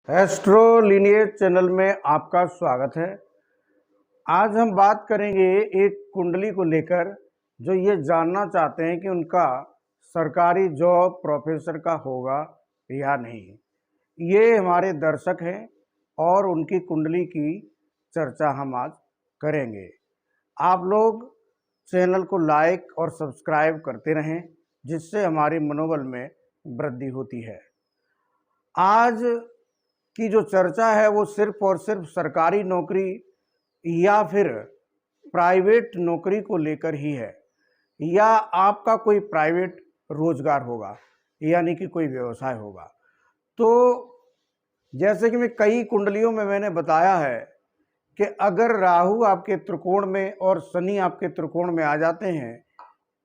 Astro lineage channel में आपका स्वागत है। आज हम बात करेंगे एक कुंडली को लेकर जो ये जानना चाहते हैं कि उनका सरकारी जॉब प्रोफेसर का होगा या नहीं। ये हमारे दर्शक हैं और उनकी कुंडली की चर्चा हम आज करेंगे। आप लोग चैनल को लाइक और सब्सक्राइब करते रहें जिससे हमारे मनोबल में वृद्धि होती है। आज की जो चर्चा है वो सिर्फ और सिर्फ सरकारी नौकरी या फिर प्राइवेट नौकरी को लेकर ही है, या आपका कोई प्राइवेट रोजगार होगा यानी कि कोई व्यवसाय होगा। तो जैसे कि मैं कई कुंडलियों में मैंने बताया है कि अगर राहु आपके त्रिकोण में और शनि आपके त्रिकोण में आ जाते हैं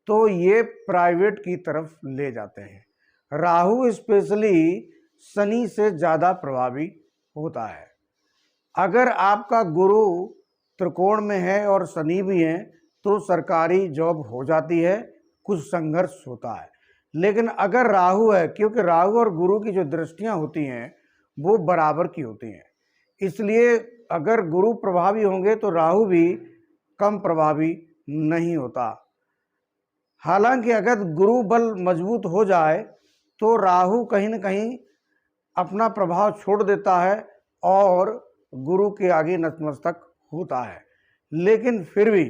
तो ये प्राइवेट की तरफ ले जाते हैं। राहु स्पेशली शनि से ज़्यादा प्रभावी होता है। अगर आपका गुरु त्रिकोण में है और शनि भी है तो सरकारी जॉब हो जाती है, कुछ संघर्ष होता है। लेकिन अगर राहु है, क्योंकि राहु और गुरु की जो दृष्टियां होती हैं वो बराबर की होती हैं, इसलिए अगर गुरु प्रभावी होंगे तो राहु भी कम प्रभावी नहीं होता। हालांकि अगर गुरु बल मजबूत हो जाए तो राहु कहीं न कहीं अपना प्रभाव छोड़ देता है और गुरु के आगे नतमस्तक होता है। लेकिन फिर भी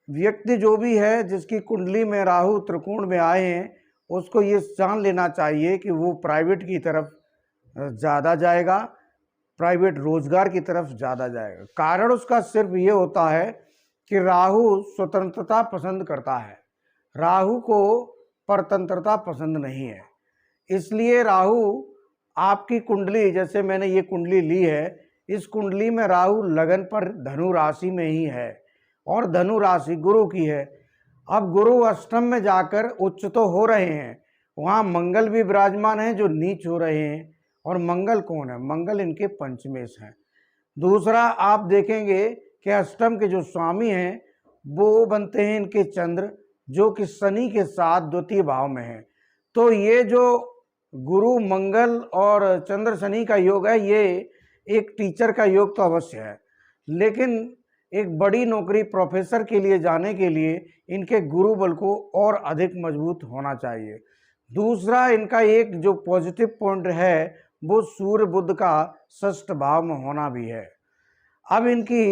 व्यक्ति जो भी है जिसकी कुंडली में राहु त्रिकोण में आए हैं उसको ये जान लेना चाहिए कि वो प्राइवेट की तरफ ज़्यादा जाएगा, प्राइवेट रोजगार की तरफ ज़्यादा जाएगा। कारण उसका सिर्फ ये होता है कि राहु स्वतंत्रता पसंद करता है, राहु को परतंत्रता पसंद नहीं है। इसलिए राहु आपकी कुंडली, जैसे मैंने ये कुंडली ली है, इस कुंडली में राहु लगन पर धनु राशि में ही है और धनु राशि गुरु की है। अब गुरु अष्टम में जाकर उच्च तो हो रहे हैं, वहाँ मंगल भी विराजमान है जो नीच हो रहे हैं। और मंगल कौन है? मंगल इनके पंचमेश हैं। दूसरा आप देखेंगे कि अष्टम के जो स्वामी हैं वो बनते हैं इनके चंद्र, जो कि शनि के साथ द्वितीय भाव में है। तो ये जो गुरु मंगल और चंद्र शनि का योग है, ये एक टीचर का योग तो अवश्य है, लेकिन एक बड़ी नौकरी प्रोफेसर के लिए जाने के लिए इनके गुरु बल को और अधिक मजबूत होना चाहिए। दूसरा इनका एक जो पॉजिटिव पॉइंट है वो सूर्य बुध का षष्ठ भाव में होना भी है। अब इनकी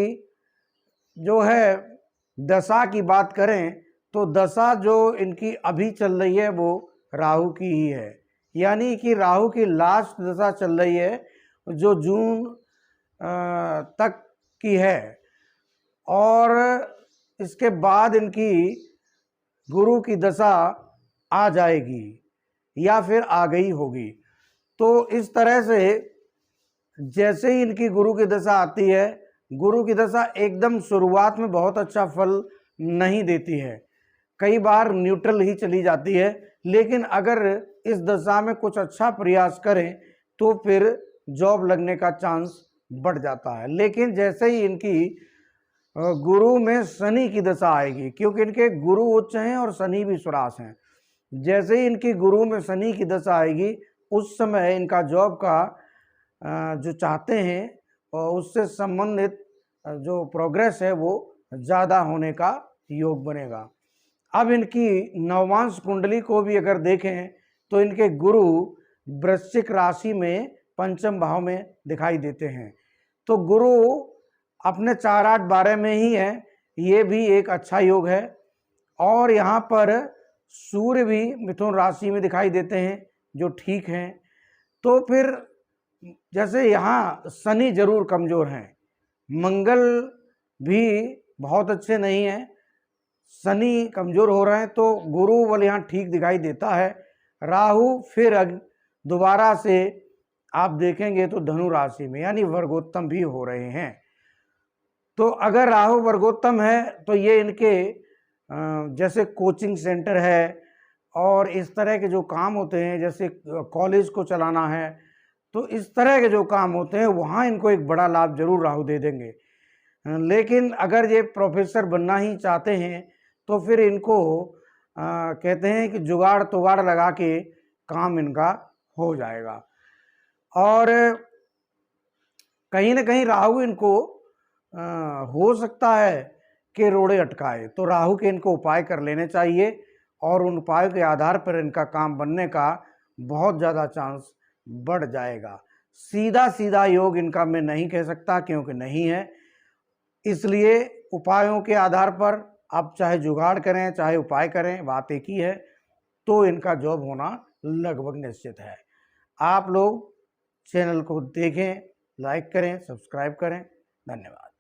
जो है दशा की बात करें तो दशा जो इनकी अभी चल रही है वो राहु की ही है, यानी कि राहु की लास्ट दशा चल रही है जो जून तक की है, और इसके बाद इनकी गुरु की दशा आ जाएगी या फिर आ गई होगी। तो इस तरह से जैसे ही इनकी गुरु की दशा आती है, गुरु की दशा एकदम शुरुआत में बहुत अच्छा फल नहीं देती है, कई बार न्यूट्रल ही चली जाती है। लेकिन अगर इस दशा में कुछ अच्छा प्रयास करें तो फिर जॉब लगने का चांस बढ़ जाता है। लेकिन जैसे ही इनकी गुरु में शनि की दशा आएगी, क्योंकि इनके गुरु उच्च हैं और शनि भी स्वराश हैं, जैसे ही इनकी गुरु में शनि की दशा आएगी उस समय इनका जॉब का जो चाहते हैं और उससे संबंधित जो प्रोग्रेस है वो ज़्यादा होने का योग बनेगा। अब इनकी नवमांश कुंडली को भी अगर देखें तो इनके गुरु वृश्चिक राशि में पंचम भाव में दिखाई देते हैं। तो गुरु अपने 4, 8, 12 में ही है, ये भी एक अच्छा योग है। और यहाँ पर सूर्य भी मिथुन राशि में दिखाई देते हैं जो ठीक हैं। तो फिर जैसे यहाँ शनि जरूर कमज़ोर हैं, मंगल भी बहुत अच्छे नहीं हैं, शनि कमज़ोर हो रहे हैं, तो गुरु बल यहाँ ठीक दिखाई देता है। राहु फिर दोबारा से आप देखेंगे तो धनु राशि में यानी वर्गोत्तम भी हो रहे हैं। तो अगर राहु वर्गोत्तम है तो ये इनके जैसे कोचिंग सेंटर है और इस तरह के जो काम होते हैं, जैसे कॉलेज को चलाना है, तो इस तरह के जो काम होते हैं वहाँ इनको एक बड़ा लाभ जरूर राहु दे देंगे। लेकिन अगर ये प्रोफेसर बनना ही चाहते हैं तो फिर इनको कहते हैं कि जुगाड़ तुगाड़ लगा के काम इनका हो जाएगा। और कहीं ना कहीं राहु इनको हो सकता है कि रोड़े अटकाए, तो राहु के इनको उपाय कर लेने चाहिए और उन उपायों के आधार पर इनका काम बनने का बहुत ज़्यादा चांस बढ़ जाएगा। सीधा सीधा योग इनका मैं नहीं कह सकता क्योंकि नहीं है, इसलिए उपायों के आधार पर आप चाहे जुगाड़ करें चाहे उपाय करें, बात एक ही है, तो इनका जॉब होना लगभग निश्चित है। आप लोग चैनल को देखें, लाइक करें, सब्सक्राइब करें। धन्यवाद।